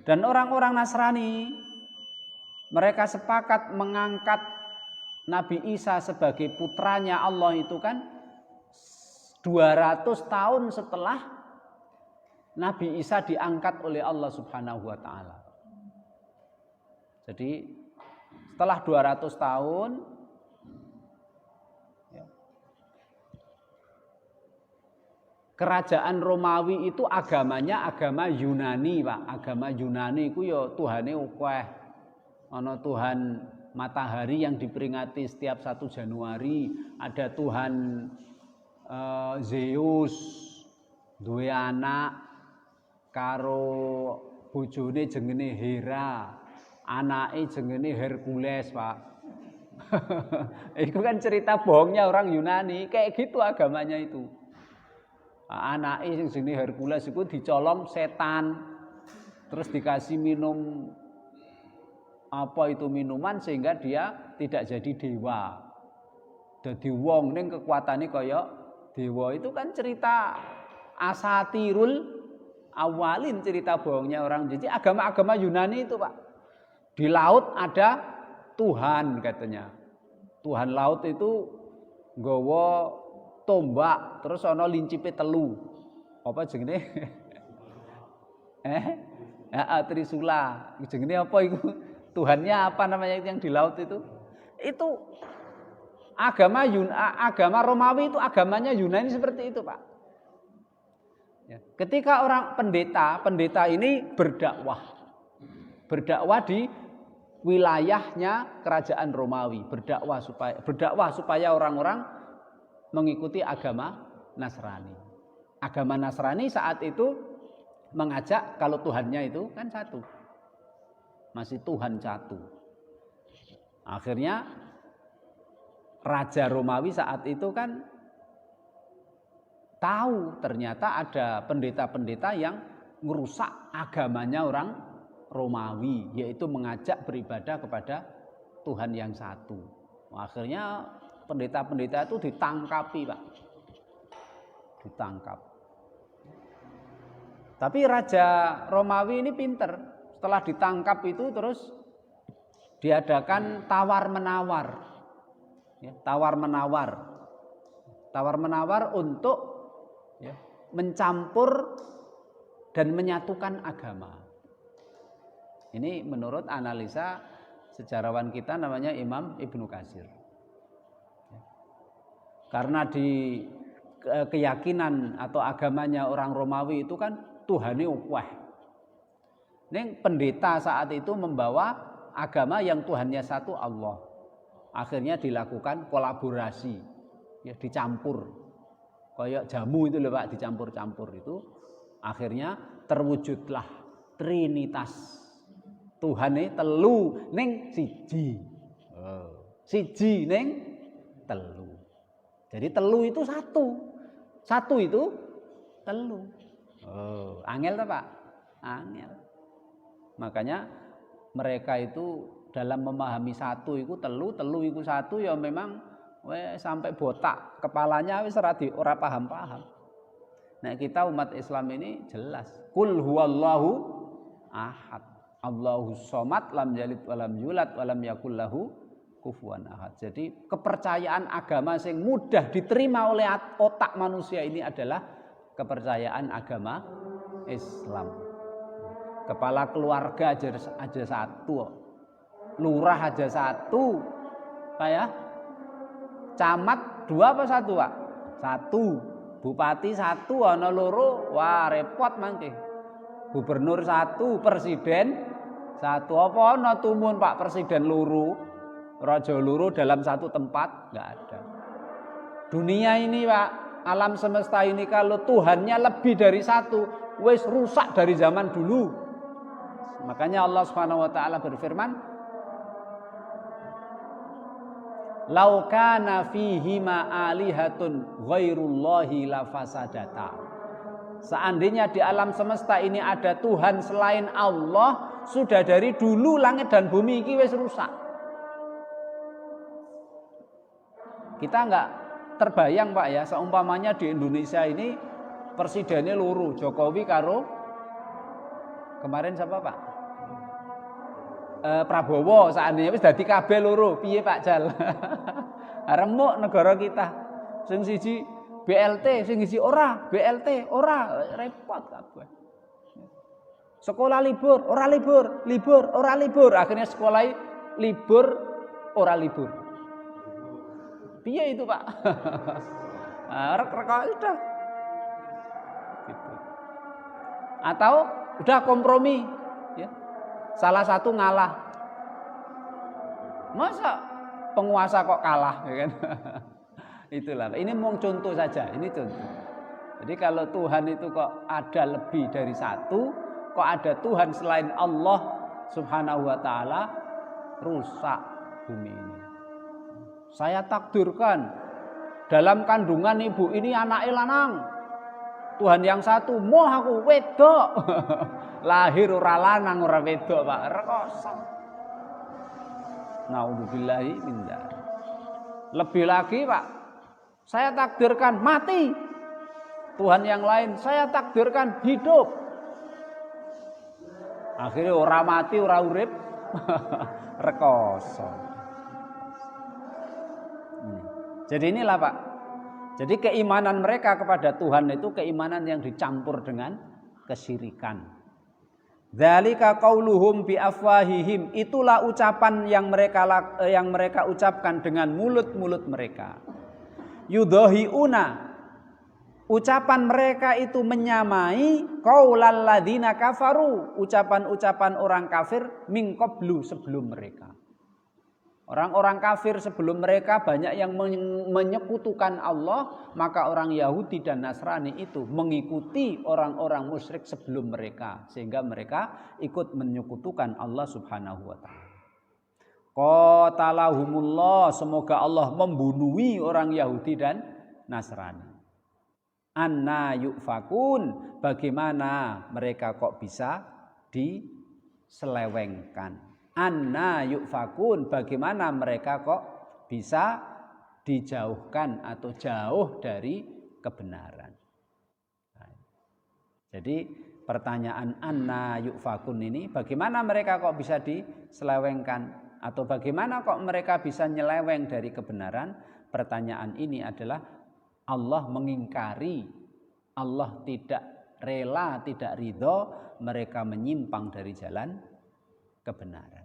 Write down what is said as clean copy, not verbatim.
Dan orang-orang Nasrani mereka sepakat mengangkat Nabi Isa sebagai putranya Allah itu kan 200 tahun setelah Nabi Isa diangkat oleh Allah Subhanahu wa taala. Jadi setelah 200 tahun kerajaan Romawi itu agamanya agama Yunani, Pak. Agama Yunani itu ya Tuhane akeh. Ana Tuhan matahari yang diperingati setiap 1 Januari, ada Tuhan Zeus duwe anak karo bojone jenenge Hera, anake jenenge Hercules, Pak. Itu kan cerita bohongnya orang Yunani, kayak gitu agamanya itu. Anake sing jenenge Hercules iku dicolong setan. Terus dikasih minum apa itu minuman sehingga dia tidak jadi dewa. Dadi wong ning kekuatane kaya dewa. Itu kan cerita asatirul awalin, cerita bohongnya orang. Jadi agama-agama Yunani itu, Pak. Di laut ada Tuhan katanya. Tuhan laut itu nggawa tombak, terus ana lincipe telu. Apa jenenge? Trisula. Jenenge apa iku? Tuhannya apa namanya yang di laut itu? Itu agama Romawi itu agamanya Yunani seperti itu, Pak. Ya. Ketika orang pendeta ini berdakwah di wilayahnya kerajaan Romawi, berdakwah supaya orang-orang mengikuti agama Nasrani. Agama Nasrani saat itu mengajak kalau Tuhannya itu kan satu. Masih Tuhan satu. Akhirnya Raja Romawi saat itu kan tahu ternyata ada pendeta-pendeta yang merusak agamanya orang Romawi, yaitu mengajak beribadah kepada Tuhan yang satu. Akhirnya pendeta-pendeta itu ditangkapi, Pak. Ditangkap. Tapi Raja Romawi ini pinter. Setelah ditangkap itu terus diadakan tawar-menawar. Ya, tawar-menawar untuk mencampur dan menyatukan agama. Ini menurut analisa sejarawan kita namanya Imam Ibnu Katsir. Karena di keyakinan atau agamanya orang Romawi itu kan Tuhane akeh. Ning pendeta saat itu membawa agama yang Tuhannya satu Allah. Akhirnya dilakukan kolaborasi, ya dicampur. Kayak jamu itu loh, Pak, dicampur-campur itu. Akhirnya terwujudlah Trinitas. Tuhane telu ning siji. Siji ning telu. Jadi telu itu satu. Satu itu telu. Angel ta, Pak? Angel. Makanya mereka itu dalam memahami satu itu telu itu satu ya memang sampai botak kepalanya wis ora paham-paham. Nah, kita umat Islam ini jelas. Qul huwallahu ahad. Allahus somad lam yalid walam yulad walam yakul lahu kufuwan ahad. Jadi kepercayaan agama yang mudah diterima oleh otak manusia ini adalah kepercayaan agama Islam. Kepala keluarga aja satu, lurah aja satu, kayak camat 2 apa 1, Pak? 1, bupati 1, ana loro, wah repot mangke. Gubernur 1, presiden 1, apa ana tumun Pak presiden loro, raja loro dalam satu tempat, enggak ada. Dunia ini, Pak, alam semesta ini kalau Tuhannya lebih dari satu, wis rusak dari zaman dulu. Makanya Allah Subhanahu wa taala berfirman, "Lau kana fihi ma alihatun ghairullahi lafasadata." Seandainya di alam semesta ini ada Tuhan selain Allah, sudah dari dulu langit dan bumi ini wis rusak. Kita enggak terbayang, Pak, ya, seumpamanya di Indonesia ini presidennya loro, Jokowi karo Kemarin siapa Pak? Prabowo saatnya wis dadi kabeh loro. Piye Pak Jal? Remuk negara kita. Sing siji BLT, sing siji ora, BLT ora, repot kabeh. Sekolah libur, ora libur, libur, ora libur. Akhirnya sekolah libur, ora libur. Piye itu Pak? Rek-rek udah. Gitu. Atau udah kompromi, ya. Salah satu ngalah. Masa penguasa kok kalah, ya kan? Itulah. Ini mau contoh saja, ini contoh. Jadi kalau Tuhan itu kok ada lebih dari satu, kok ada Tuhan selain Allah Subhanahu wa taala, rusak bumi ini. Saya takdirkan dalam kandungan ibu ini anak lanang. Tuhan yang satu, moh aku wedok. Lahir ora lanang ora wedok, Pak. Rekoso. Naudzubillahi min dzalik. Lebih lagi, Pak. Saya takdirkan mati. Tuhan yang lain, saya takdirkan hidup. Akhirnya ora mati, ora urip. Rekoso. Jadi inilah Pak. Jadi keimanan mereka kepada Tuhan itu keimanan yang dicampur dengan kesyirikan. Dzalika qauluhum bi afwahihim, itulah ucapan yang mereka ucapkan dengan mulut-mulut mereka. Yudhahiuna, ucapan mereka itu menyamai qaulal ladzina kafaru, ucapan-ucapan orang kafir min qablu, sebelum mereka. Orang-orang kafir sebelum mereka banyak yang menyekutukan Allah, maka orang Yahudi dan Nasrani itu mengikuti orang-orang musyrik sebelum mereka, sehingga mereka ikut menyekutukan Allah Subhanahu wa taala. Qatalahumullah, semoga Allah membunuhi orang Yahudi dan Nasrani. Anna yufakun, bagaimana mereka kok bisa diselewengkan. Anna yufakun, bagaimana mereka kok bisa dijauhkan atau jauh dari kebenaran. Nah, jadi pertanyaan anna yufakun ini, bagaimana mereka kok bisa diselewengkan atau bagaimana kok mereka bisa nyeleweng dari kebenaran? Pertanyaan ini adalah Allah mengingkari, Allah tidak rela, tidak ridho mereka menyimpang dari jalan kebenaran.